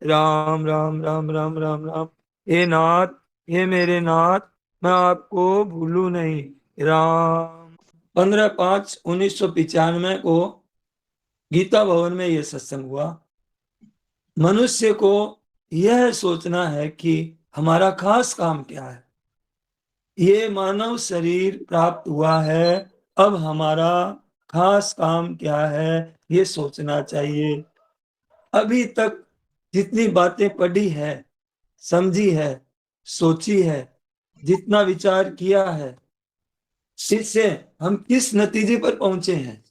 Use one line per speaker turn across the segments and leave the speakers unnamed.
राम राम राम राम राम राम। हे नाथ, हे मेरे नाथ, मैं आपको भूलू नहीं। राम। 15/5/1995 को गीता भवन में यह सत्संग हुआ। मनुष्य को यह सोचना है कि हमारा खास काम क्या है। ये मानव शरीर प्राप्त हुआ है, अब हमारा खास काम क्या है, ये सोचना चाहिए। अभी तक जितनी बातें पढ़ी है, समझी है, सोची है, जितना विचार किया है, इससे हम किस नतीजे पर पहुंचे हैं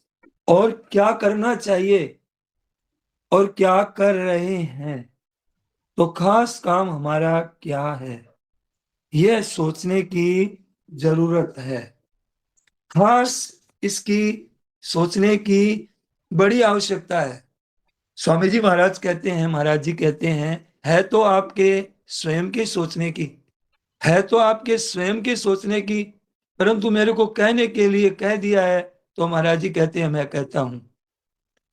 और क्या करना चाहिए और क्या कर रहे हैं, तो खास काम हमारा क्या है, यह सोचने की जरूरत है। खास इसकी सोचने की बड़ी आवश्यकता है। स्वामी जी महाराज कहते हैं, महाराज जी कहते हैं, है तो आपके स्वयं के सोचने की, है तो आपके स्वयं के सोचने की, परंतु मेरे को कहने के लिए कह दिया है, तो महाराज जी कहते हैं मैं कहता हूं।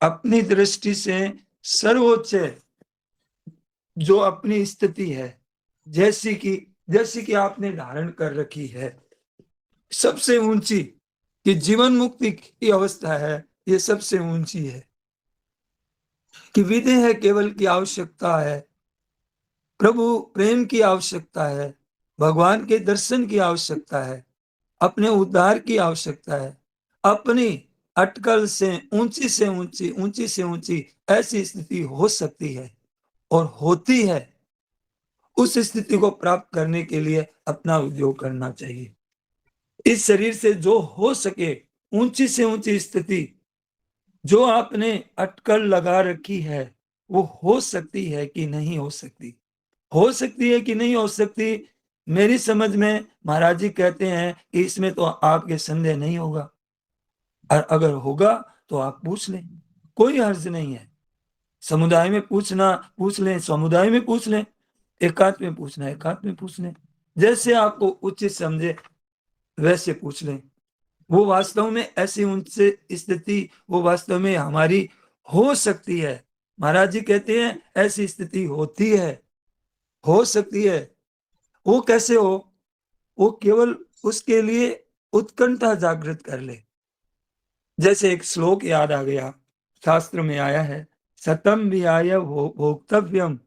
अपनी दृष्टि से सर्वोच्च जो अपनी स्थिति है, जैसी कि आपने धारण कर रखी है, सबसे ऊंची कि जीवन मुक्ति की अवस्था है, ये सबसे ऊंची है। कि विदेह है केवल की आवश्यकता है, प्रभु प्रेम की आवश्यकता है, भगवान के दर्शन की आवश्यकता है, अपने उद्धार की आवश्यकता है। अपनी अटकल से ऊंची, ऊंची से ऊंची ऐसी स्थिति हो सकती है और होती है। उस स्थिति को प्राप्त करने के लिए अपना उद्योग करना चाहिए। इस शरीर से जो हो सके ऊंची से ऊंची स्थिति जो आपने अटकल लगा रखी है, वो हो सकती है कि नहीं हो सकती, हो सकती है कि नहीं हो सकती। मेरी समझ में महाराज जी कहते हैं कि इसमें तो आपके संदेह नहीं होगा, और अगर होगा तो आप पूछ लें, कोई हर्ज नहीं है। समुदाय में पूछना पूछ लें, समुदाय में पूछ लें, एकांत में पूछना एकांत में पूछ लें, जैसे आपको उचित समझे वैसे पूछ लें। वो वास्तव में ऐसी उनसे स्थिति वो वास्तव में हमारी हो सकती है। महाराज जी कहते हैं ऐसी स्थिति होती है, हो सकती है। वो कैसे हो? वो केवल उसके लिए उत्कंठा जागृत कर ले। जैसे एक श्लोक याद आ गया, शास्त्र में आया है, सतम विहाय भोक्तव्यम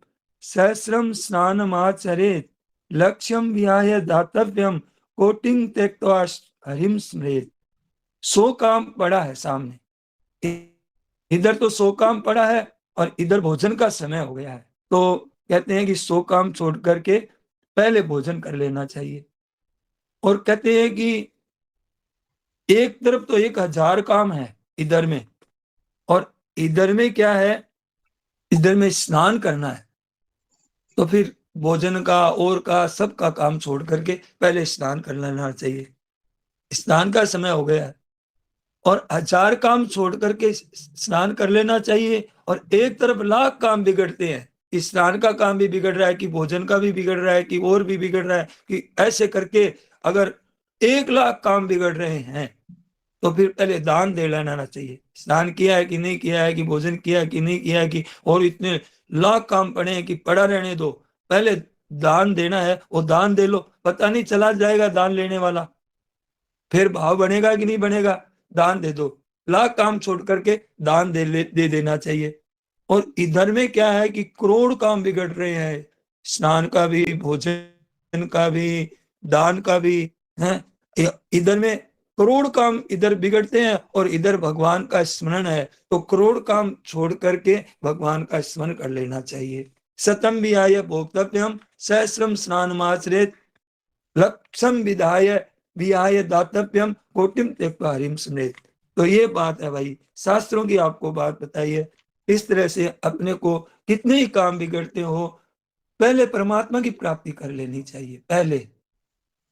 सहस्रम स्नानमाचरेत लक्ष्यम विहाय दातव्यम कोटिंग त्यक्त्वा हरिम स्मरेत। 100 काम पड़ा है सामने, इधर तो 100 काम पड़ा है और इधर भोजन का समय हो गया है, तो कहते हैं कि 100 काम छोड़ करके पहले भोजन कर लेना चाहिए। और कहते हैं कि एक तरफ तो 1000 काम है इधर में, और इधर में क्या है, इधर में स्नान करना है, तो फिर भोजन का और का सबका काम छोड़ करके पहले स्नान कर लेना चाहिए। स्नान का समय हो गया है और 1000 काम छोड़ करके स्नान कर लेना चाहिए, और एक तरफ लाख काम बिगड़ते हैं। स्नान का काम भी बिगड़ रहा है, कि भोजन का भी बिगड़ रहा है, कि और भी बिगड़ रहा है, कि ऐसे करके अगर 1 लाख काम बिगड़ रहे हैं, तो फिर पहले दान दे लेना चाहिए। स्नान किया है कि नहीं किया है, कि भोजन किया है कि नहीं किया है, कि और इतने लाख काम पड़े हैं कि पड़ा रहने दो, पहले दान देना है वो दान दे लो। पता नहीं चला जाएगा दान लेने वाला, फिर भाव बनेगा कि नहीं बनेगा। दान दे दो, लाख काम छोड़ करके दान दे देना चाहिए। और इधर में क्या है कि करोड़ काम बिगड़ रहे हैं, स्नान का भी, भोजन का भी, दान का भी है। इधर में करोड़ काम इधर बिगड़ते हैं और इधर भगवान का स्मरण है, तो करोड़ काम छोड़ करके भगवान का स्मरण कर लेना चाहिए। सतम विहाय भोक्तव्यम सहस्रम स्नानमाचरेत लक्ष्यम विधाय विहाय दातव्यम कोटिम त्यक्त्वा हरिम स्मरेत। तो ये बात है भाई, शास्त्रों की आपको बात बताई है। इस तरह से अपने को कितने ही काम बिगड़ते हो, पहले परमात्मा की प्राप्ति कर लेनी चाहिए पहले।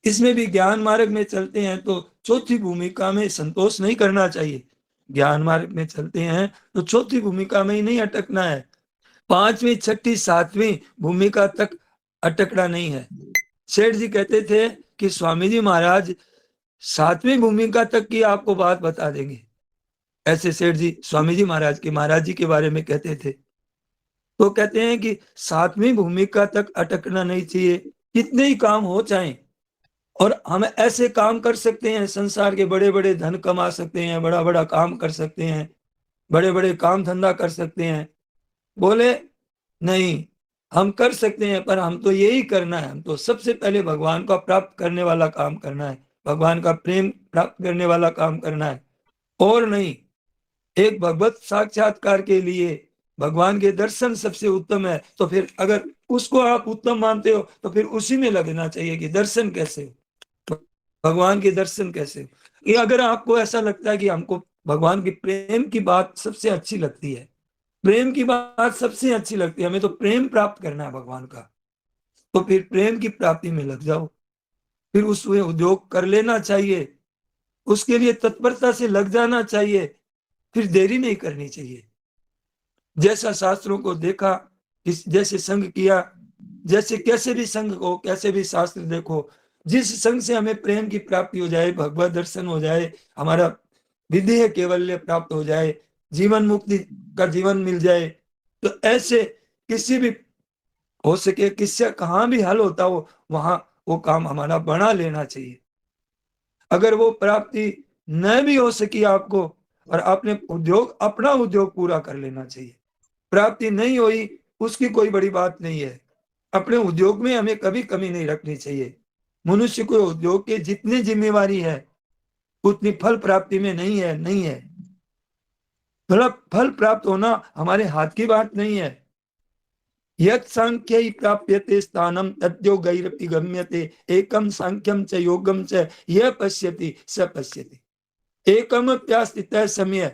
इसमें भी ज्ञान मार्ग में चलते हैं तो चौथी भूमिका में संतोष नहीं करना चाहिए। ज्ञान मार्ग में चलते हैं तो चौथी भूमिका में ही नहीं अटकना है, 5वीं 6ठी 7वीं भूमिका तक अटकना नहीं है। सेठ जी कहते थे कि स्वामी जी महाराज 7वीं भूमिका तक की आपको बात बता देंगे। ऐसे सेठ जी स्वामी जी महाराज के महाराज जी के बारे में कहते थे। तो कहते हैं कि 7वीं भूमिका तक अटकना नहीं चाहिए, कितने ही काम हो चाहे। और हम ऐसे काम कर सकते हैं, संसार के बड़े बड़े धन कमा सकते हैं, बड़ा बड़ा काम कर सकते हैं, बड़े बड़े काम धंधा कर सकते हैं। बोले नहीं, हम कर सकते हैं, पर हम तो यही करना है, हम तो सबसे पहले भगवान का प्राप्त करने वाला काम करना है, भगवान का प्रेम प्राप्त करने वाला काम करना है, और नहीं। एक भगवत साक्षात्कार के लिए भगवान के दर्शन सबसे उत्तम है, तो फिर अगर उसको आप उत्तम मानते हो तो फिर उसी में लगना चाहिए कि दर्शन कैसे हो, भगवान के दर्शन कैसे हो। ये अगर आपको ऐसा लगता है कि हमको भगवान की प्रेम की बात सबसे अच्छी लगती है, प्रेम की बात सबसे अच्छी लगती है, हमें तो प्रेम प्राप्त करना है भगवान का, तो फिर प्रेम की प्राप्ति में लग जाओ, फिर उसमें उद्योग कर लेना चाहिए, उसके लिए तत्परता से लग जाना चाहिए, फिर देरी नहीं करनी चाहिए। जैसा शास्त्रों को देखा, जैसे संग किया, जैसे कैसे भी संग को, कैसे भी शास्त्र देखो, जिस संग से हमें प्रेम की प्राप्ति हो जाए, भगवत दर्शन हो जाए, हमारा विधेय केवल्य प्राप्त हो जाए, जीवन मुक्ति का जीवन मिल जाए, तो ऐसे किसी भी हो सके, किससे कहाँ भी हल होता हो, वहां वो काम हमारा बना लेना चाहिए। अगर वो प्राप्ति न भी हो सकी आपको, और आपने उद्योग, अपना उद्योग पूरा कर लेना चाहिए। प्राप्ति नहीं हुई, उसकी कोई बड़ी बात नहीं है, अपने उद्योग में हमें कभी कमी नहीं रखनी चाहिए। मनुष्य को उद्योग की जितनी जिम्मेवारी है उतनी फल प्राप्ति में नहीं है, नहीं है। फल प्राप्त होना हमारे हाथ की बात नहीं है। यत् सांख्यै प्राप्यते स्थानम तद्योगैरपि गम्यते, एकम सांख्यम च योगम च यः पश्यति स पश्यति, एकमप्यास्थितः समय।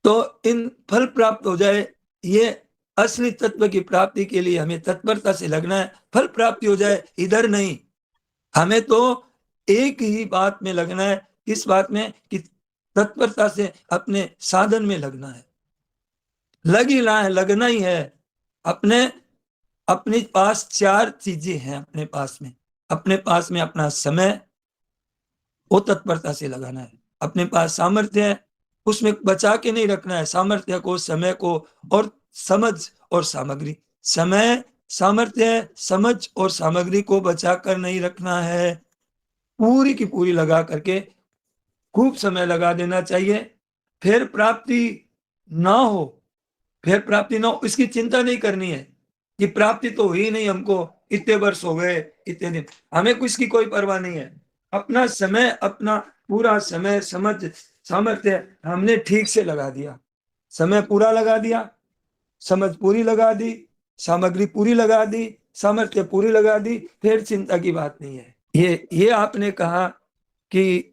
तो इन फल प्राप्त हो जाए, ये असली तत्व की प्राप्ति के लिए हमें तत्परता से लगना है। फल प्राप्ति हो जाए इधर नहीं, हमें तो एक ही बात में लगना है। किस बात में? कि तत्परता से अपने साधन में लगना है, लग ही रहा है, लगना ही है। अपने अपने पास 4 चीजें हैं, अपने पास में अपना समय, वो तत्परता से लगाना है। अपने पास सामर्थ्य है, उसमें बचा के नहीं रखना है, सामर्थ्य को, समय को, और समझ और सामग्री। समय, सामर्थ्य, समझ और सामग्री को बचा कर नहीं रखना है, पूरी की पूरी लगा करके खूब समय लगा देना चाहिए। फिर प्राप्ति ना हो, फिर प्राप्ति ना हो इसकी चिंता नहीं करनी है कि प्राप्ति तो हुई नहीं, हमको इतने वर्ष हो गए, इतने दिन, हमें कुछ की कोई परवाह नहीं है। अपना समय, अपना पूरा समय, समझ, सामर्थ्य हमने ठीक से लगा दिया, समय पूरा लगा दिया, समझ पूरी लगा दी, सामग्री पूरी लगा दी, सामर्थ्य पूरी लगा दी, फिर चिंता की बात नहीं है। ये आपने कहा कि,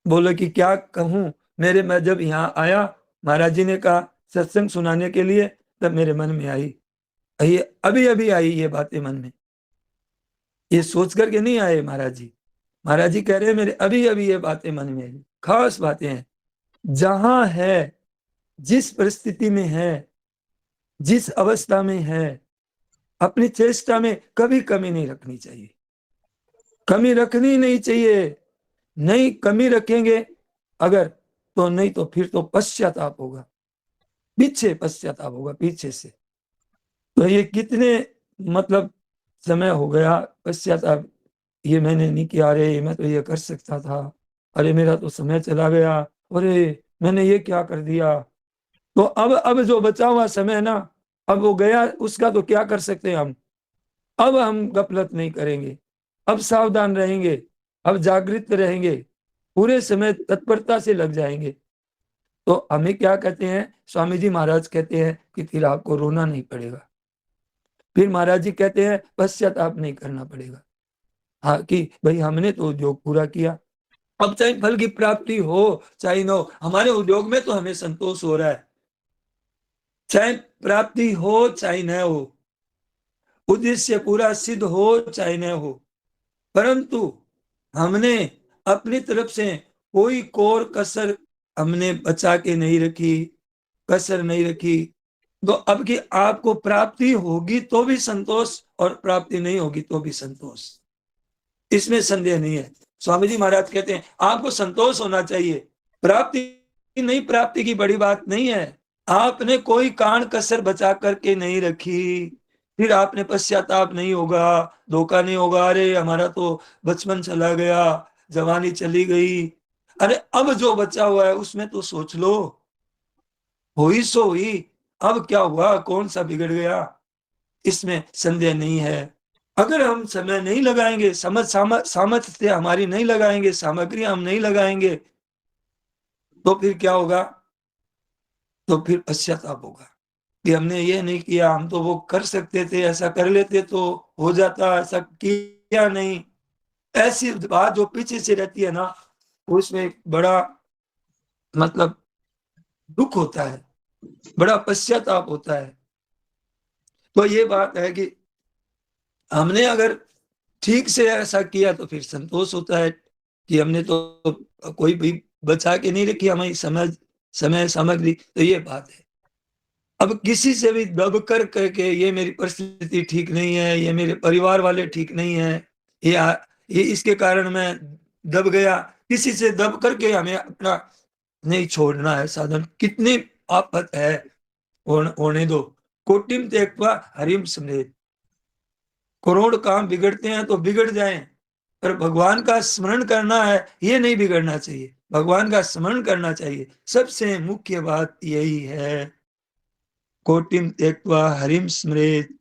बोले कि क्या कहूं, मैं जब यहाँ आया, महाराज जी ने कहा सत्संग सुनाने के लिए, तब मेरे मन में आई, ये अभी अभी आई ये बातें मन में, ये सोच करके नहीं आए महाराज जी। महाराज जी कह रहे हैं मेरे अभी अभी ये बातें मन में आई, खास बातें हैं। जहां है, जिस परिस्थिति में है, जिस अवस्था में है, अपनी चेष्टा में कभी कमी नहीं रखनी चाहिए, कमी रखनी नहीं चाहिए। नहीं कमी रखेंगे अगर, तो नहीं तो फिर तो पश्चाताप होगा, पीछे पश्चाताप होगा, पीछे से। तो ये कितने, मतलब समय हो गया पश्चाताप, ये मैंने नहीं किया, अरे मैं तो ये कर सकता था, अरे मेरा तो समय चला गया, अरे मैंने ये क्या कर दिया। तो अब जो बचा हुआ समय है ना, अब वो गया, उसका तो क्या कर सकते हैं हम। अब हम गफलत नहीं करेंगे, अब सावधान रहेंगे, अब जागृत रहेंगे, पूरे समय तत्परता से लग जाएंगे। तो हमें क्या कहते हैं, स्वामी जी महाराज कहते हैं कि फिर आपको रोना नहीं पड़ेगा, फिर महाराज जी कहते हैं पश्चाताप नहीं करना पड़ेगा। हाँ, कि भाई हमने तो उद्योग पूरा किया, अब चाहे फल की प्राप्ति हो चाहे न हो, हमारे उद्योग में तो हमें संतोष हो रहा है, चाहे प्राप्ति हो चाहे न हो, उद्देश्य पूरा सिद्ध हो चाहे न हो, परंतु हमने अपनी तरफ से कोई कोर कसर हमने बचा के नहीं रखी, कसर नहीं रखी। तो अब की आपको प्राप्ति होगी तो भी संतोष, और प्राप्ति नहीं होगी तो भी संतोष, इसमें संदेह नहीं है। स्वामी जी महाराज कहते हैं आपको संतोष होना चाहिए, प्राप्ति नहीं, प्राप्ति की बड़ी बात नहीं है, आपने कोई कान कसर बचा करके नहीं रखी, फिर आपने पश्चाताप नहीं होगा, धोखा नहीं होगा, अरे हमारा तो बचपन चला गया, जवानी चली गई, अरे अब जो बचा हुआ है उसमें तो सोच लो, हुई सो हुई, अब क्या हुआ, कौन सा बिगड़ गया, इसमें संदेह नहीं है। अगर हम समय नहीं लगाएंगे, सामर्थ्य हमारी नहीं लगाएंगे, सामग्री हम नहीं लगाएंगे, तो फिर क्या होगा, तो फिर पश्चाताप होगा कि हमने ये नहीं किया, हम तो वो कर सकते थे, ऐसा कर लेते तो हो जाता, ऐसा किया नहीं। ऐसी बात जो पीछे से रहती है ना, उसमें बड़ा मतलब दुख होता है, बड़ा पश्चाताप होता है। तो ये बात है कि हमने अगर ठीक से ऐसा किया तो फिर संतोष होता है कि हमने तो कोई भी बचा के नहीं रखी हमारी समय सामग्री। तो ये बात है। अब किसी से भी दब कर करके ये मेरी परिस्थिति ठीक नहीं है, ये मेरे परिवार वाले ठीक नहीं है, ये ये इसके कारण मैं दब गया, किसी से दब करके हमें अपना नहीं छोड़ना है साधन। कितनी आफत है, होने दो। कोटिम त्यक्त्वा हरिम स्मरेत। करोड़ काम बिगड़ते हैं तो बिगड़ जाएं, पर भगवान का स्मरण करना है, ये नहीं बिगड़ना चाहिए, भगवान का स्मरण करना चाहिए। सबसे मुख्य बात यही है। कोटिम त्यक्त्वा हरिम स्मरेत।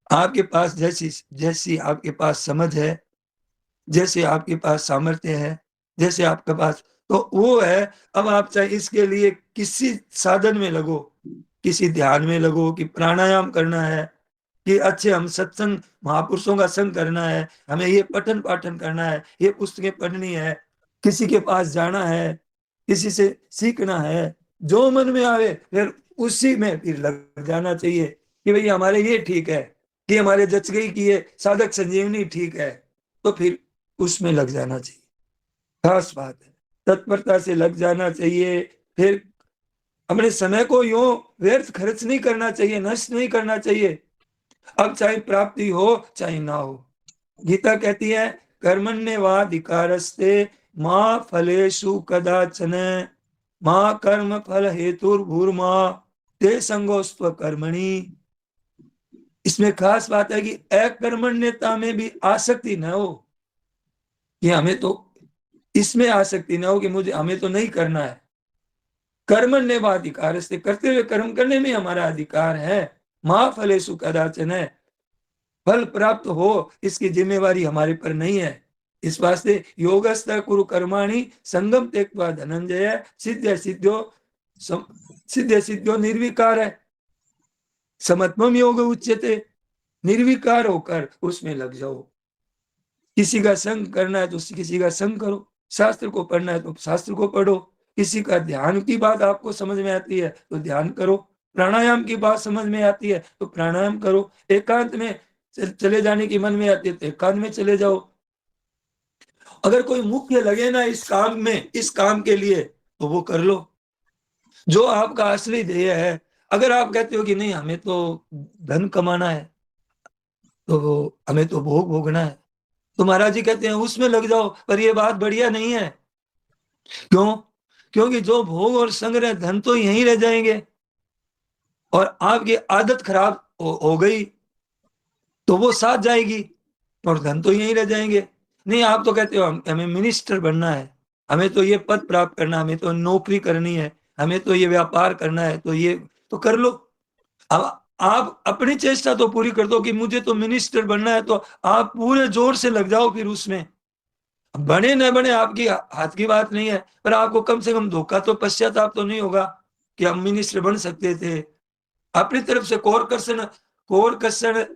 आपके पास जैसी जैसी आपके पास समझ है, जैसे आपके पास सामर्थ्य है, जैसे आपके पास तो वो है। अब आप चाहे इसके लिए किसी साधन में लगो, किसी ध्यान में लगो, कि प्राणायाम करना है, कि अच्छे हम सत्संग महापुरुषों का संग करना है, हमें ये पठन पाठन करना है, ये पुस्तकें पढ़नी है, किसी के पास जाना है, किसी से सीखना है, जो मन में आवे फिर उसी में फिर लग जाना चाहिए कि भई हमारे ये ठीक है, कि हमारे जच गई कि ये साधक संजीवनी ठीक है, तो फिर उसमें लग जाना चाहिए। खास बात है, तत्परता से लग जाना चाहिए। फिर अपने समय को यूं व्यर्थ खर्च नहीं करना चाहिए, नष्ट नहीं करना चाहिए। अब चाहे प्राप्ति हो चाहे ना हो, गीता कहती है कर्मण्येवाधिकारस्ते मां फलेषु कदाचन मां कर्म फल हेतुर्भूर्मा ते संगोस्त्व कर्मणि। इसमें खास बात है कि अकर्मण्यता में भी आसक्ति न हो, कि हमें तो इसमें आसक्ति न हो कि मुझे हमें तो नहीं करना है। कर्मण्येवाधिकार से, करते हुए कर्म करने में हमारा अधिकार है। मां फलेषु कदाचन है, फल प्राप्त हो इसकी जिम्मेवारी हमारे पर नहीं है। इस वास्ते योगस्थ कुरु कर्माणि संगम त्यक्त्वा धनंजय सिद्ध सिद्ध्यो निर्विकार है। समत्वम योग उच्यते। निर्विकार होकर उसमें लग जाओ। किसी का संग करना है तो किसी का संग करो, शास्त्र को पढ़ना है तो शास्त्र को पढ़ो, किसी का ध्यान की बात आपको समझ में आती है तो ध्यान करो, प्राणायाम की बात समझ में आती है तो प्राणायाम करो, एकांत में चले जाने की मन में आती है तो एकांत में चले जाओ। अगर कोई मुख्य लगे ना इस काम में, इस काम के लिए, तो वो कर लो जो आपका असली ध्येय है। अगर आप कहते हो कि नहीं हमें तो धन कमाना है, तो हमें तो भोग भोगना है, तो महाराज जी कहते हैं उसमें लग जाओ, पर ये बात बढ़िया नहीं है। क्यों? क्योंकि जो भोग और संग्रह धन तो यहीं रह जाएंगे, और आपकी आदत खराब हो गई तो वो साथ जाएगी, और धन तो यहीं रह जाएंगे। नहीं, आप तो कहते हो हमें मिनिस्टर बनना है, हमें तो ये पद प्राप्त करना है, हमें तो नौकरी करनी है, हमें तो ये व्यापार करना है, तो ये तो कर लो। अब आप अपनी चेष्टा तो पूरी कर दो कि मुझे तो मिनिस्टर बनना है, तो आप पूरे जोर से लग जाओ फिर उसमें। बने न बने आपकी हाथ की बात नहीं है, पर आपको कम से कम धोखा तो पश्चाताप तो नहीं होगा कि हम मिनिस्टर बन सकते थे। अपनी तरफ से कोर कसर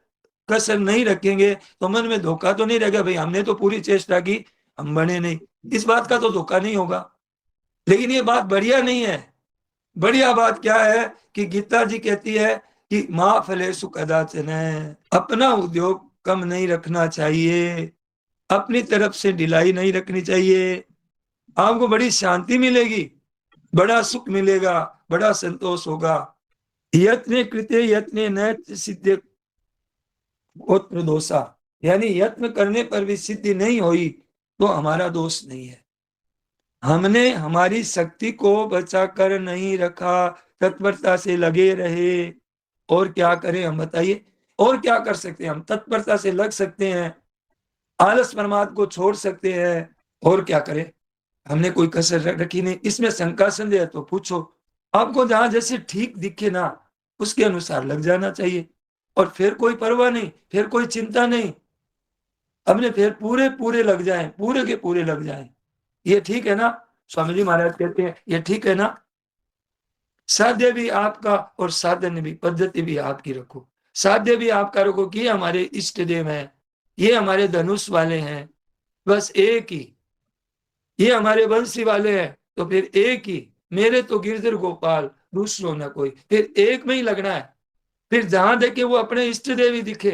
कसर नहीं रखेंगे तो मन में धोखा तो नहीं रहेगा, भाई हमने तो पूरी चेष्टा की, हम बने नहीं, इस बात का तो धोखा नहीं होगा। लेकिन ये बात बढ़िया नहीं है। बढ़िया बात क्या है कि गीता जी कहती है कि मां फलेषु कदाचन, अपना उद्योग कम नहीं रखना चाहिए, अपनी तरफ से ढिलाई नहीं रखनी चाहिए। आपको बड़ी शांति मिलेगी, बड़ा सुख मिलेगा, बड़ा संतोष होगा। यत्ने कृते यत्ने न सिद्धे गोत्र दोषा, यानी यत्न करने पर भी सिद्धि नहीं हुई तो हमारा दोष नहीं है। हमने हमारी शक्ति को बचा कर नहीं रखा, तत्परता से लगे रहे। और क्या करें हम बताइए, और क्या कर सकते हैं हम? तत्परता से लग सकते हैं, आलस प्रमाद को छोड़ सकते हैं, और क्या करें? हमने कोई कसर रखी नहीं। इसमें शंका संदेह है तो पूछो। आपको जहां जैसे ठीक दिखे ना, उसके अनुसार लग जाना चाहिए, और फिर कोई परवाह नहीं, फिर कोई चिंता नहीं, अपने फिर पूरे पूरे लग जाएं, पूरे के पूरे लग जाएं। ये ठीक है ना? स्वामी जी महाराज कहते हैं ये ठीक है ना? साध्य भी आपका और साधन भी, पद्धति भी आपकी रखो। साध्य भी आपका रखो कि ये हमारे इष्ट देव हैं, ये हमारे धनुष वाले हैं, बस एक ही, ये हमारे वंशी वाले हैं, तो फिर एक ही, मेरे तो गिरधर गोपाल, दूसरों ना कोई, फिर एक में ही लगना है। फिर जहां देखे वो अपने इष्ट देवी दिखे,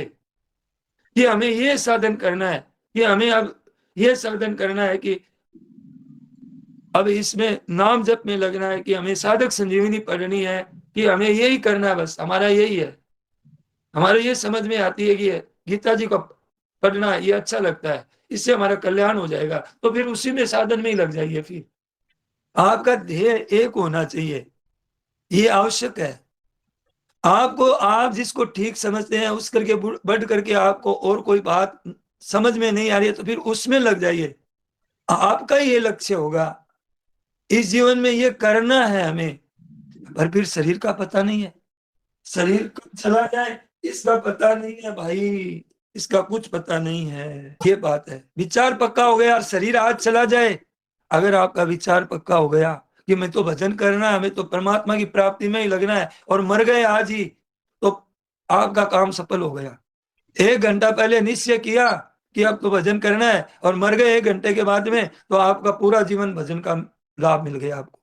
कि हमें ये साधन करना है, कि हमें अब ये साधन करना है, कि अब इसमें नाम जप में लगना है, कि हमें साधक संजीवनी पढ़नी है, कि हमें यही करना है, बस हमारा यही है। हमारे ये समझ में आती है कि गीता जी को पढ़ना ये अच्छा लगता है, इससे हमारा कल्याण हो जाएगा, तो फिर उसी में साधन में ही लग जाइए। फिर आपका ध्येय एक होना चाहिए, ये आवश्यक है। आपको, आप जिसको ठीक समझते हैं उस करके बढ़ करके आपको और कोई बात समझ में नहीं आ रही है, तो फिर उसमें लग जाइए। आपका ये लक्ष्य होगा, इस जीवन में ये करना है हमें। पर फिर शरीर का पता नहीं है, शरीर चला जाए इसका पता नहीं है भाई, इसका कुछ पता नहीं है। ये बात है। विचार पक्का हो गया और शरीर आज चला जाए, अगर आपका विचार पक्का हो गया कि मैं तो भजन करना है, हमें तो परमात्मा की प्राप्ति में ही लगना है, और मर गए आज ही, तो आपका काम सफल हो गया। 1 घंटा पहले निश्चय किया कि अब तो भजन करना है, और मर गए 1 घंटे के बाद में, तो आपका पूरा जीवन भजन का लाभ मिल गया आपको।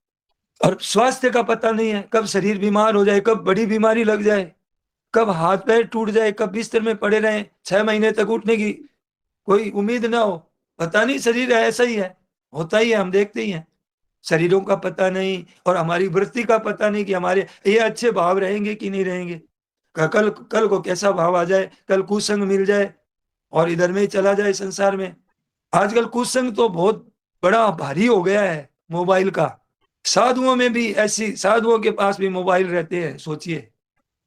और स्वास्थ्य का पता नहीं है, कब शरीर बीमार हो जाए, कब बड़ी बीमारी लग जाए, कब हाथ पैर टूट जाए, कब बिस्तर में पड़े रहे 6 महीने तक, उठने की कोई उम्मीद ना हो। पता नहीं, शरीर ऐसा ही है, होता ही है, हम देखते ही हैं। शरीरों का पता नहीं, और हमारी वृत्ति का पता नहीं, कि हमारे ये अच्छे भाव रहेंगे कि नहीं रहेंगे। कल कल को कैसा भाव आ जाए, कल कुसंग मिल जाए और इधर में ही चला जाए संसार में। आजकल कुसंग तो बहुत बड़ा भारी हो गया है, मोबाइल का। साधुओं में भी ऐसी, साधुओं के पास भी मोबाइल रहते हैं, सोचिए।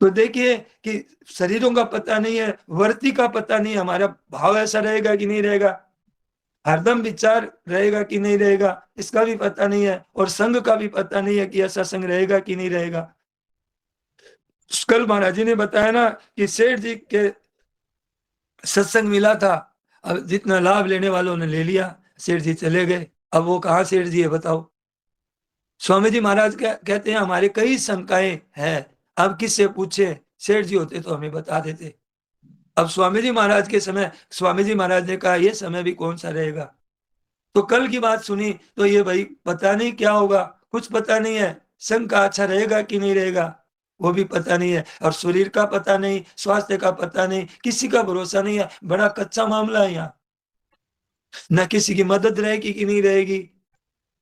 तो देखिए कि शरीरों का पता नहीं है, वृत्ति का पता नहीं, हमारा भाव ऐसा रहेगा कि नहीं रहेगा, हरदम विचार रहेगा कि नहीं रहेगा, इसका भी पता नहीं है, और संग का भी पता नहीं है कि ऐसा संग रहेगा कि नहीं रहेगा। कल महाराज जी ने बताया ना कि सेठ जी के सत्संग मिला था, अब जितना लाभ लेने वालों ने ले लिया, सेठ जी चले गए। अब वो कहाँ सेठ जी है बताओ? स्वामी जी महाराज कहते हैं हमारे कई शंकाएं हैं, अब किससे पूछे? सेठ जी होते तो हमें बता देते। अब स्वामी जी महाराज के समय, स्वामी जी महाराज ने कहा ये समय भी कौन सा रहेगा। तो कल की बात सुनी तो ये भाई पता नहीं क्या होगा, कुछ पता नहीं है। संघ का अच्छा रहेगा कि नहीं रहेगा वो भी पता नहीं है, और शरीर का पता नहीं, स्वास्थ्य का पता नहीं, किसी का भरोसा नहीं है। बड़ा कच्चा मामला है यहाँ, न किसी की मदद रहेगी कि नहीं रहेगी।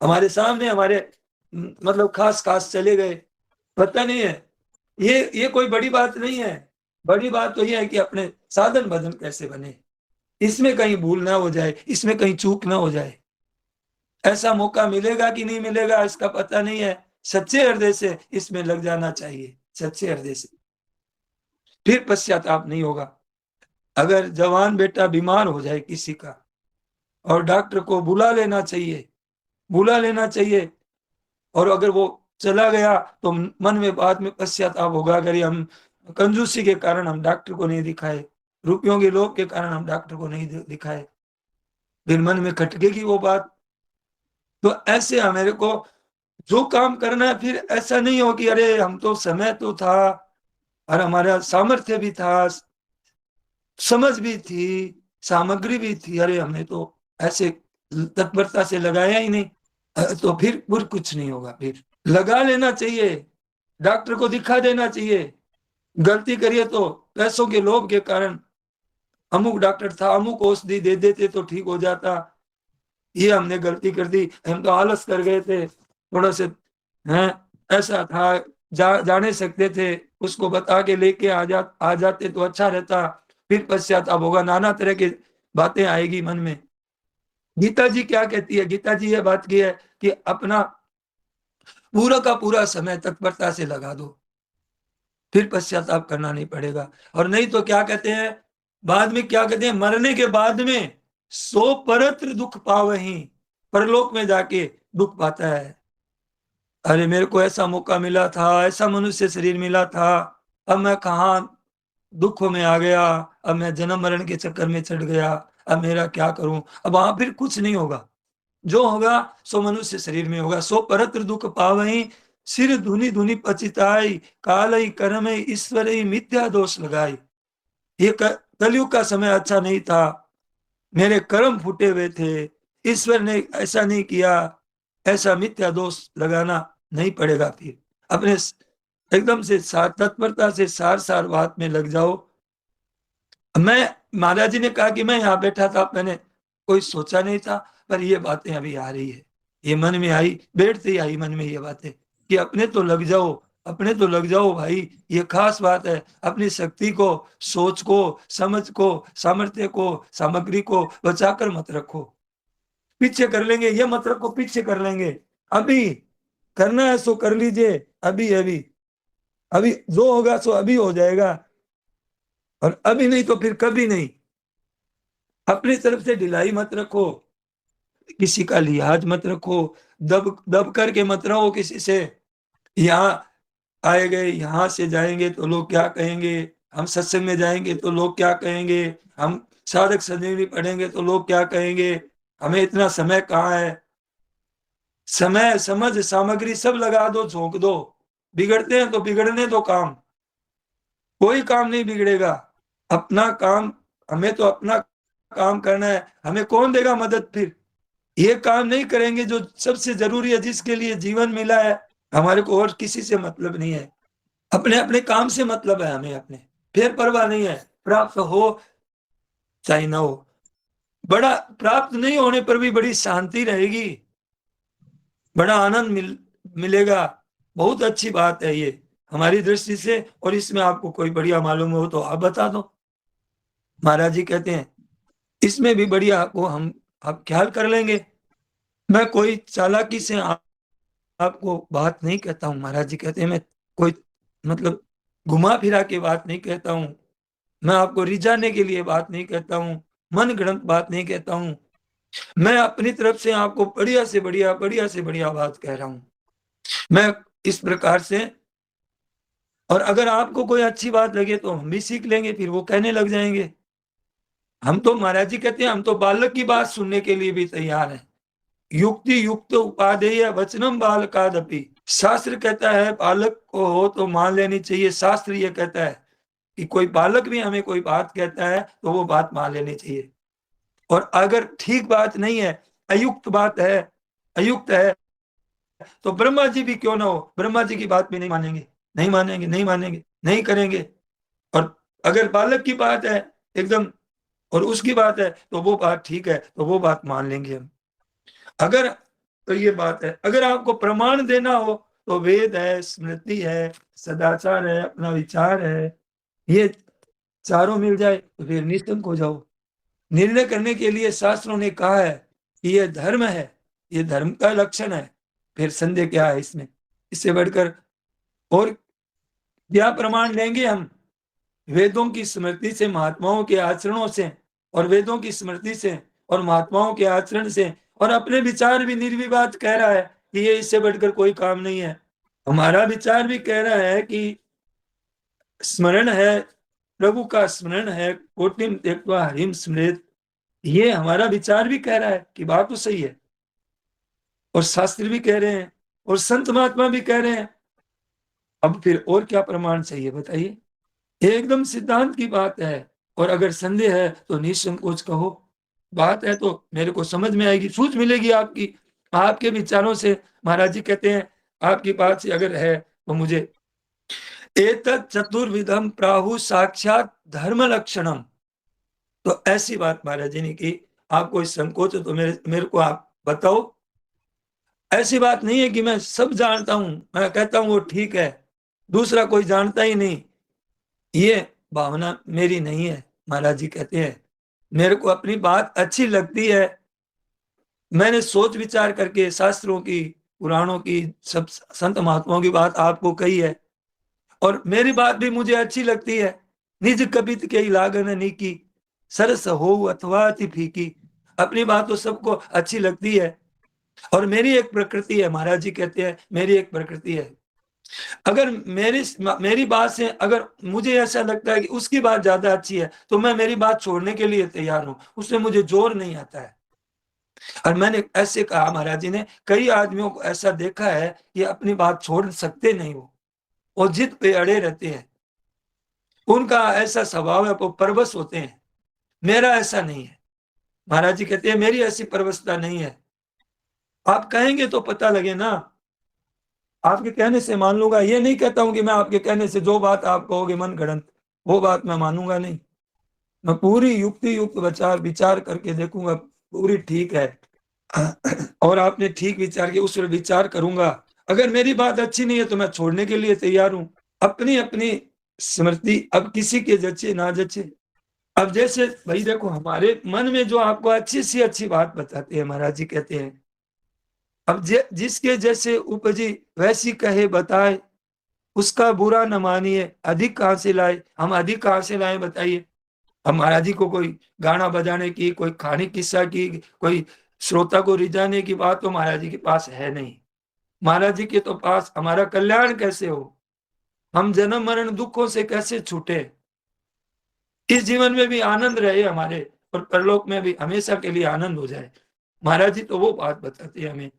हमारे सामने हमारे मतलब खास खास चले गए, पता नहीं है। ये कोई बड़ी बात नहीं है। बड़ी बात तो ये है कि अपने साधन भजन कैसे बने, इसमें कहीं भूल ना हो जाए, इसमें कहीं चूक ना हो जाए। ऐसा मौका मिलेगा कि नहीं मिलेगा इसका पता नहीं है। सच्चे हृदय से इसमें लग जाना चाहिए, सच्चे हृदय से, फिर पश्चाताप नहीं होगा। अगर जवान बेटा बीमार हो जाए किसी का, और डॉक्टर को बुला लेना चाहिए, बुला लेना चाहिए, और अगर वो चला गया तो मन में बाद में पश्चाताप होगा, अगर हम कंजूसी के कारण हम डॉक्टर को नहीं दिखाए, रुपयों के लोभ के कारण हम डॉक्टर को नहीं दिखाए, फिर मन में खटकेगी वो बात। तो ऐसे हमारे को जो काम करना है, फिर ऐसा नहीं हो कि अरे हम तो, समय तो था और हमारा सामर्थ्य भी था, समझ भी थी, सामग्री भी थी, अरे हमने तो ऐसे तत्परता से लगाया ही नहीं, तो फिर कुछ नहीं होगा। फिर लगा लेना चाहिए, डॉक्टर को दिखा देना चाहिए। गलती करिए तो पैसों के लोभ के कारण, अमुक डॉक्टर था, अमुक औषधि दे देते तो ठीक हो जाता, ये हमने गलती कर दी, हम तो आलस कर गए थे थोड़ा से, हैं ऐसा था, जाने सकते थे, उसको बता के लेके आ जाते तो अच्छा रहता। फिर पश्चाताप होगा, नाना तरह की बातें आएगी मन में। गीता जी क्या कहती है? गीता जी ये बात की है कि अपना पूरा का पूरा समय तत्परता से लगा दो, फिर पश्चाताप करना नहीं पड़ेगा। और नहीं तो क्या कहते हैं, बाद में क्या कहते हैं, मरने के बाद में सो परत्र दुख पावहीं, परलोक में जाके दुख पाता है। अरे मेरे को ऐसा मौका मिला था, ऐसा मनुष्य शरीर मिला था, अब मैं कहाँ दुखों में आ गया, अब मैं जन्म मरण के चक्कर में चढ़ गया, अब मेरा क्या करूं। अब वहां फिर कुछ नहीं होगा, जो होगा सो मनुष्य शरीर में होगा। सो परत्र दुख पावहीं, सिर धुनि धुनि पचिताई, कालई कर्म ईश्वर मिथ्या दोष लगाई। ये कलयुग का समय अच्छा नहीं था, मेरे कर्म फूटे हुए थे, ईश्वर ने ऐसा नहीं किया, ऐसा मिथ्या दोष लगाना नहीं पड़ेगा। फिर अपने एकदम से तत्परता से सार सार बात में लग जाओ। मैं, महाराज जी ने कहा कि मैं यहाँ बैठा था, मैंने कोई सोचा नहीं था, पर ये बातें अभी आ रही है, ये मन में आई, बैठते ही आई मन में ये बातें कि अपने तो लग जाओ, अपने तो लग जाओ भाई। ये खास बात है, अपनी शक्ति को, सोच को, समझ को, सामर्थ्य को, सामग्री को बचाकर मत रखो। पीछे कर लेंगे ये मत रखो, पीछे कर लेंगे। अभी करना है सो कर लीजिए, अभी अभी अभी जो होगा सो अभी हो जाएगा, और अभी नहीं तो फिर कभी नहीं। अपनी तरफ से ढिलाई मत रखो, किसी का लिहाज मत रखो, दब दब करके मत रहो किसी से। यहाँ आए गए, यहाँ से जाएंगे तो लोग क्या कहेंगे, हम सत्संग में जाएंगे तो लोग क्या कहेंगे, हम साधक संजीवनी पढ़ेंगे तो लोग क्या कहेंगे, हमें इतना समय कहाँ है। समय, समझ, सामग्री सब लगा दो, झोंक दो। बिगड़ते हैं तो बिगड़ने दो काम, कोई काम नहीं बिगड़ेगा। अपना काम, हमें तो अपना काम करना है, हमें कौन देगा मदद फिर। ये काम नहीं करेंगे जो सबसे जरूरी है, जिसके लिए जीवन मिला है, हमारे को और किसी से मतलब नहीं है, अपने अपने काम से मतलब है हमें, अपने फिर परवाह नहीं है, प्राप्त हो चाहे ना हो। बड़ा प्राप्त नहीं होने पर भी बड़ी शांति रहेगी, बड़ा आनंद मिलेगा। बहुत अच्छी बात है ये हमारी दृष्टि से, और इसमें आपको कोई बढ़िया मालूम हो तो आप बता दो। महाराज जी कहते हैं इसमें भी बढ़िया आपको हम आप ख्याल कर लेंगे। मैं कोई चालाकी से आपको बात नहीं कहता हूँ, महाराज जी कहते हैं मैं कोई मतलब घुमा फिरा के बात नहीं कहता हूँ, मैं आपको रिझाने के लिए बात नहीं कहता हूँ, मन गढ़ंत बात नहीं कहता हूँ। मैं अपनी तरफ से आपको बढ़िया से बढ़िया, बढ़िया से बढ़िया बात कह रहा हूँ मैं, इस प्रकार से। और अगर आपको कोई अच्छी बात लगे तो हम भी सीख लेंगे, फिर वो कहने लग जाएंगे। हम तो, महाराज जी कहते हैं, हम तो बालक की बात सुनने के लिए भी तैयार हैं। युक्ति युक्त उपादेय वचनम बालकादपि। शास्त्र कहता है बालक को हो तो मान लेनी चाहिए, शास्त्र ये कहता है कि कोई बालक भी हमें कोई बात कहता है तो वो बात मान लेनी चाहिए। और अगर ठीक बात नहीं है, अयुक्त बात है, अयुक्त है, तो ब्रह्मा जी भी क्यों ना हो, ब्रह्मा जी की बात भी नहीं मानेंगे, नहीं मानेंगे, नहीं मानेंगे, नहीं करेंगे। और अगर बालक की बात है एकदम, और उसकी बात है तो वो बात ठीक है, तो वो बात मान लेंगे हम। अगर, तो ये बात है, अगर आपको प्रमाण देना हो तो वेद है, स्मृति है, सदाचार है, अपना विचार है, ये चारों मिल जाए तो फिर निश्चिंत हो जाओ। निर्णय करने के लिए शास्त्रों ने कहा है कि ये धर्म है, ये धर्म का लक्षण है, फिर संदेह क्या है इसमें। इससे बढ़कर और क्या प्रमाण लेंगे हम, वेदों की स्मृति से, महात्माओं के आचरणों से, और वेदों की स्मृति से और महात्माओं के आचरण से, और अपने विचार भी निर्विवाद कह रहा है कि ये इससे बढ़कर कोई काम नहीं है। हमारा विचार भी कह रहा है कि स्मरण है, प्रभु का स्मरण है, कोटिम त्यक्त्वा हरिम स्मृत। ये हमारा विचार भी कह रहा है कि बात तो सही है, और शास्त्र भी कह रहे हैं, और संत महात्मा भी कह रहे हैं। अब फिर और क्या प्रमाण चाहिए बताइए। एकदम सिद्धांत की बात है, और अगर संदेह है तो निसंकोच कहो, बात है तो मेरे को समझ में आएगी, सूझ मिलेगी आपकी, आपके विचारों से। महाराज जी कहते हैं आपकी बात से अगर है तो मुझे, एतत् चतुर्विधम प्राहु साक्षात धर्म लक्षणम। तो ऐसी बात महाराज जी ने की, आपको इस संकोच है तो मेरे को आप बताओ। ऐसी बात नहीं है कि मैं सब जानता हूं, मैं कहता हूं वो ठीक है, दूसरा कोई जानता ही नहीं, ये भावना मेरी नहीं है। महाराज जी कहते हैं मेरे को अपनी बात अच्छी लगती है, मैंने सोच विचार करके शास्त्रों की, पुराणों की, सब संत महात्माओं की बात आपको कही है, और मेरी बात भी मुझे अच्छी लगती है। निज कपित के लागन नहीं की, सरस हो अथवा अति फीकी। अपनी बात तो सबको अच्छी लगती है, और मेरी एक प्रकृति है, महाराज जी कहते हैं मेरी एक प्रकृति है। अगर मेरी बात से अगर मुझे ऐसा लगता है कि उसकी बात ज्यादा अच्छी है, तो मैं मेरी बात छोड़ने के लिए तैयार हूं, उससे मुझे जोर नहीं आता है। और मैंने ऐसे कहा, महाराज जी ने कई आदमियों को ऐसा देखा है कि अपनी बात छोड़ सकते नहीं, वो जिद पे अड़े रहते हैं, उनका ऐसा स्वभाव है, वो परवश होते हैं। मेरा ऐसा नहीं है। महाराज जी कहते हैं मेरी ऐसी परवशता नहीं है। आप कहेंगे तो पता लगे ना, आपके कहने से मान लूंगा, ये नहीं कहता हूं कि मैं आपके कहने से जो बात आप कहोगे मन गढ़ंत, वो बात मैं मानूंगा नहीं। मैं पूरी युक्ति युक्त विचार विचार करके देखूंगा, पूरी ठीक है और आपने ठीक विचार किया, उस पर विचार करूंगा। अगर मेरी बात अच्छी नहीं है तो मैं छोड़ने के लिए तैयार हूं। अपनी अपनी स्मृति, अब किसी के जचे ना जचे। अब जैसे भाई देखो, हमारे मन में जो आपको अच्छी सी अच्छी बात बताते हैं, महाराज जी कहते हैं, अब जिसके जैसे उपजी वैसी कहे बताए, उसका बुरा न मानिए, अधिक कहां से लाए। हम अधिक कहां से लाए बताइए। अब महाराज जी को कोई गाना बजाने की, कोई कहानी किस्सा की, कोई श्रोता को रिझाने की बात तो महाराज जी के पास है नहीं। महाराज जी के तो पास हमारा कल्याण कैसे हो, हम जन्म मरण दुखों से कैसे छूटे, इस जीवन में भी आनंद रहे हमारे, और परलोक में भी हमेशा के लिए आनंद हो जाए। महाराज जी तो वो बात बताते हैं हमें।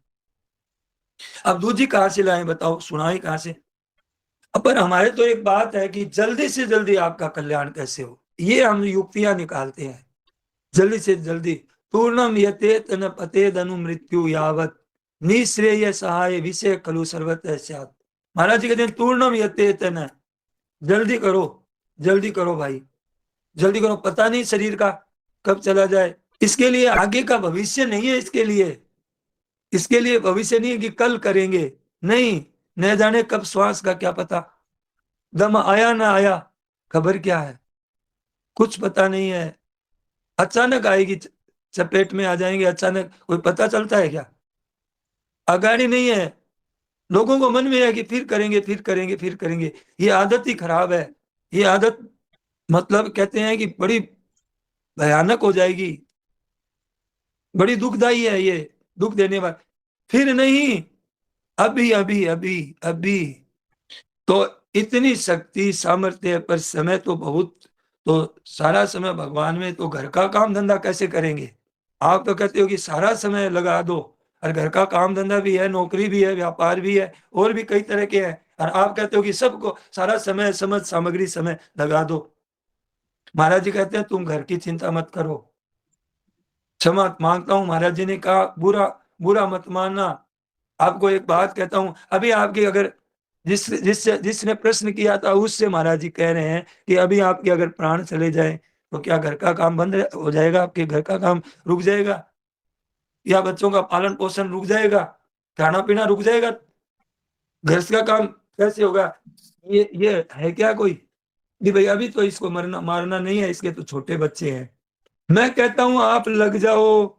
अब दूजी कहां से लाए बताओ, सुनाई कहां से। अब पर हमारे तो एक बात है कि जल्दी से जल्दी आपका कल्याण कैसे हो, ये हम युक्तियां निकालते हैं। जल्दी से जल्दी, पूर्णम यते तन पते धनु मृत्यु यावत, निश्रेय सहाय विषय खलु सर्वत स्यात्। महाराज जी कहते हैं पूर्णम यते तन, जल्दी करो, जल्दी करो भाई, जल्दी करो, पता नहीं शरीर का कब चला जाए। इसके लिए आगे का भविष्य नहीं है, इसके लिए भविष्य नहीं है कि कल करेंगे, नहीं, न जाने कब श्वास का क्या पता, दम आया ना आया, खबर क्या है, कुछ पता नहीं है। अचानक आएगी, चपेट में आ जाएंगे अचानक, कोई पता चलता है क्या, आगाड़ी नहीं है। लोगों को मन में है कि फिर करेंगे फिर करेंगे फिर करेंगे, ये आदत ही खराब है। ये आदत मतलब कहते हैं कि बड़ी भयानक हो जाएगी, बड़ी दुखदाई है ये, दुख देने वाली। फिर नहीं, अभी अभी अभी अभी। तो इतनी शक्ति सामर्थ्य, पर समय तो बहुत, तो सारा समय भगवान में, तो घर का काम धंधा कैसे करेंगे। आप तो कहते हो कि सारा समय लगा दो, और घर का काम धंधा भी है, नौकरी भी है, व्यापार भी है, और भी कई तरह के हैं, और आप कहते हो कि सबको सारा समय समझ सामग्री समय लगा दो। महाराज जी कहते हैं तुम घर की चिंता मत करो। क्षमा मांगता हूं, महाराज जी ने कहा बुरा बुरा मत मानना। आपको एक बात कहता हूं, अभी आपकी अगर जिसने प्रश्न किया था उससे महाराज जी कह रहे हैं कि अभी आपके अगर प्राण चले जाए तो क्या घर का काम बंद हो जाएगा, आपके घर का काम रुक जाएगा, या बच्चों का पालन पोषण रुक जाएगा, खाना पीना रुक जाएगा, घर का काम कैसे होगा। ये है क्या कोई कि भाई अभी तो इसको मरना मारना नहीं है, इसके तो छोटे बच्चे हैं। मैं कहता हूं आप लग जाओ।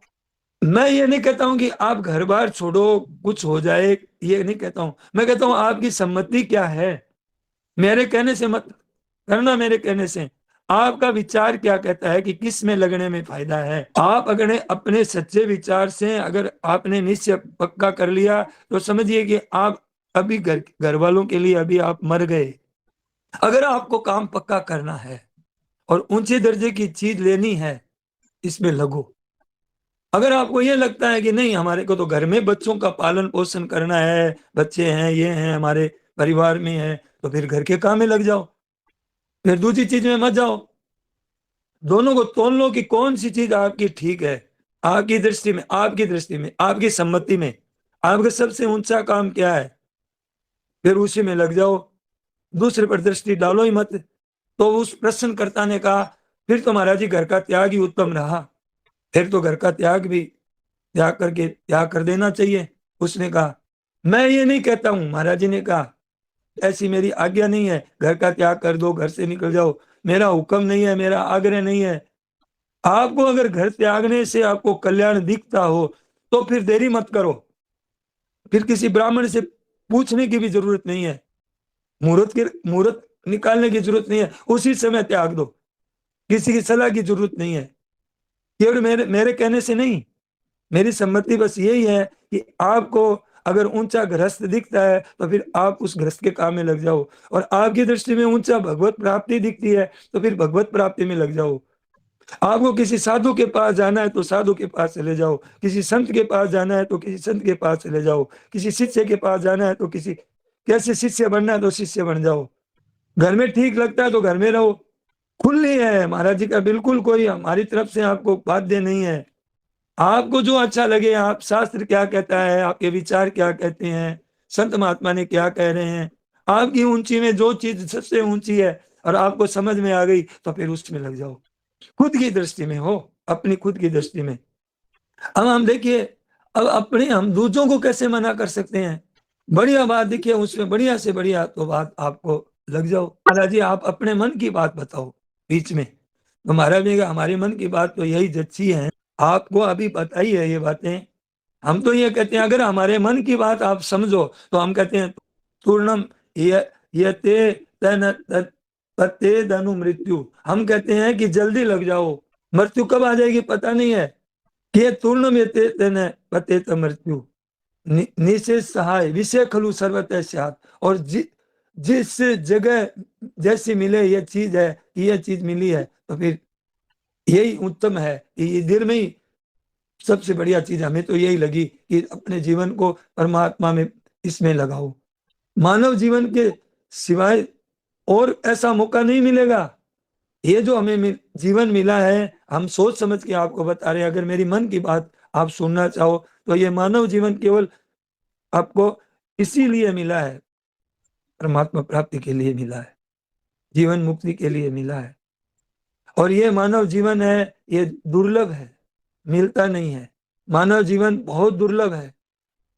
मैं ये नहीं कहता हूं कि आप घर बार छोड़ो, कुछ हो जाए, ये नहीं कहता हूं। मैं कहता हूं आपकी सम्मति क्या है, मेरे कहने से मत करना, मेरे कहने से आपका विचार क्या कहता है कि किस में लगने में फायदा है। आप अगर अपने सच्चे विचार से अगर आपने निश्चय पक्का कर लिया, तो समझिए कि आप अभी घर वालों के लिए अभी आप मर गए। अगर आपको काम पक्का करना है और ऊंचे दर्जे की चीज लेनी है, इसमें लगो। अगर आपको ये लगता है कि नहीं, हमारे को तो घर में बच्चों का पालन पोषण करना है, बच्चे हैं, ये हैं, हमारे परिवार में है, तो फिर घर के काम में लग जाओ, फिर दूसरी चीज में मत जाओ। दोनों को तोल लो कि कौन सी चीज आपकी ठीक है, आपकी दृष्टि में, आपकी दृष्टि में, आपकी सम्मति में, आपका सबसे ऊंचा काम क्या है, फिर उसी में लग जाओ, दूसरे पर दृष्टि डालो ही मत। तो उस प्रश्नकर्ता ने कहा फिर तो महाराज जी घर का त्याग ही उत्तम रहा, फिर तो घर का त्याग भी त्याग कर देना चाहिए। उसने कहा मैं ये नहीं कहता हूं, महाराज जी ने कहा ऐसी मेरी आज्ञा नहीं है, घर का त्याग कर दो, घर से निकल जाओ, मेरा हुक्म नहीं है, मेरा आग्रह नहीं है। आपको अगर घर त्यागने से आपको कल्याण दिखता हो तो फिर देरी मत करो, फिर किसी ब्राह्मण से पूछने की भी जरूरत नहीं है, मुहूर्त निकालने की जरूरत नहीं है, उसी समय त्याग दो। किसी की सलाह की जरूरत नहीं है, केवल मेरे मेरे कहने से नहीं, मेरी सम्मति बस यही है कि आपको अगर ऊंचा गृहस्थ दिखता है तो फिर आप उस गृहस्थ के काम में लग जाओ, और आपकी दृष्टि में ऊंचा भगवत प्राप्ति दिखती है तो फिर भगवत प्राप्ति में लग जाओ। आपको किसी साधु के पास जाना है तो साधु के पास चले जाओ, किसी संत के पास जाना है तो किसी संत के पास चले जाओ, किसी शिष्य के पास जाना है तो किसी कैसे शिष्य बनना है तो शिष्य बन जाओ। घर में ठीक लगता है तो घर में रहो, खुली है महाराज जी का, बिल्कुल कोई हमारी तरफ से आपको बाध्य नहीं है। आपको जो अच्छा लगे, आप शास्त्र क्या कहता है, आपके विचार क्या कहते हैं, संत महात्मा ने क्या कह रहे हैं, आपकी ऊंची में जो चीज सबसे ऊंची है और आपको समझ में आ गई तो फिर उसमें लग जाओ, खुद की दृष्टि में हो, अपनी खुद की दृष्टि में। अब हम देखिए, अब अपने हम दूसरों को कैसे मना कर सकते हैं? बढ़िया बात देखिए, उसमें बढ़िया से बढ़िया तो बात आपको लग जाओ। महाराज जी आप अपने मन की बात बताओ बीच में, तो महाराज जी का हमारे मन की बात तो यही जच्ची है, आपको अभी बताई है ये बातें। हम तो ये कहते हैं अगर हमारे मन की बात आप समझो तो हम कहते हैं पूर्णम ये ते तन तत्ते धनु मृत्यु, हम कहते हैं कि जल्दी लग जाओ, मृत्यु कब आ जाएगी पता नहीं है। कि पूर्णम ये ते तन पते त मृत्यु निशेष सहाय विषय खलु सर्वतः स्यात्, और जिस जगह जैसी मिले ये चीज है कि ये चीज मिली है तो फिर यही उत्तम है कि ये दिल में ही सबसे बढ़िया चीज हमें तो यही लगी कि अपने जीवन को परमात्मा में इसमें लगाओ। मानव जीवन के सिवाय और ऐसा मौका नहीं मिलेगा। ये जो हमें जीवन मिला है, हम सोच समझ के आपको बता रहे हैं, अगर मेरी मन की बात आप सुनना चाहो तो ये मानव जीवन केवल आपको इसीलिए मिला है, परमात्मा प्राप्ति के लिए मिला है, जीवन मुक्ति के लिए मिला है। और ये मानव जीवन है, ये दुर्लभ है, मिलता नहीं है। मानव जीवन बहुत दुर्लभ है,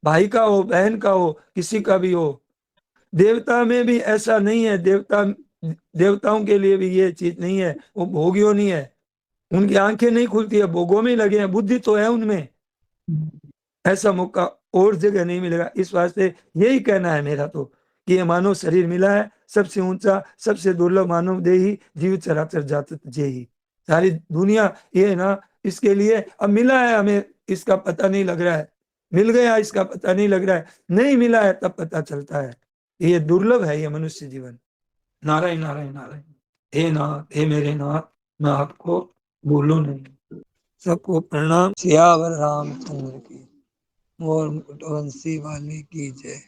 भाई का हो बहन का हो किसी का भी हो। देवता में भी ऐसा नहीं है, देवताओं के लिए भी ये चीज नहीं है, वो भोगियों नहीं है, उनकी आंखें नहीं खुलती है, भोगों में ही लगे हैं, बुद्धि तो है उनमें। ऐसा मौका और जगह नहीं मिलेगा। इस वास्ते यही कहना है मेरा तो कि ये मानव शरीर मिला है, सबसे ऊंचा सबसे दुर्लभ मानव देही जीव चराचर जात जेही। सारी दुनिया ये है ना, इसके लिए अब मिला है हमें, इसका पता नहीं लग रहा है, मिल गया इसका पता नहीं लग रहा है, नहीं मिला है तब पता चलता है। ये दुर्लभ है ये मनुष्य जीवन। नारायण नारायण नारायण। हे नाथ हे मेरे नाथ, मैं आपको भूलूं नहीं। सबको प्रणाम। सियावर रामचंद्र की और मुकुटवंशी वाली की जय।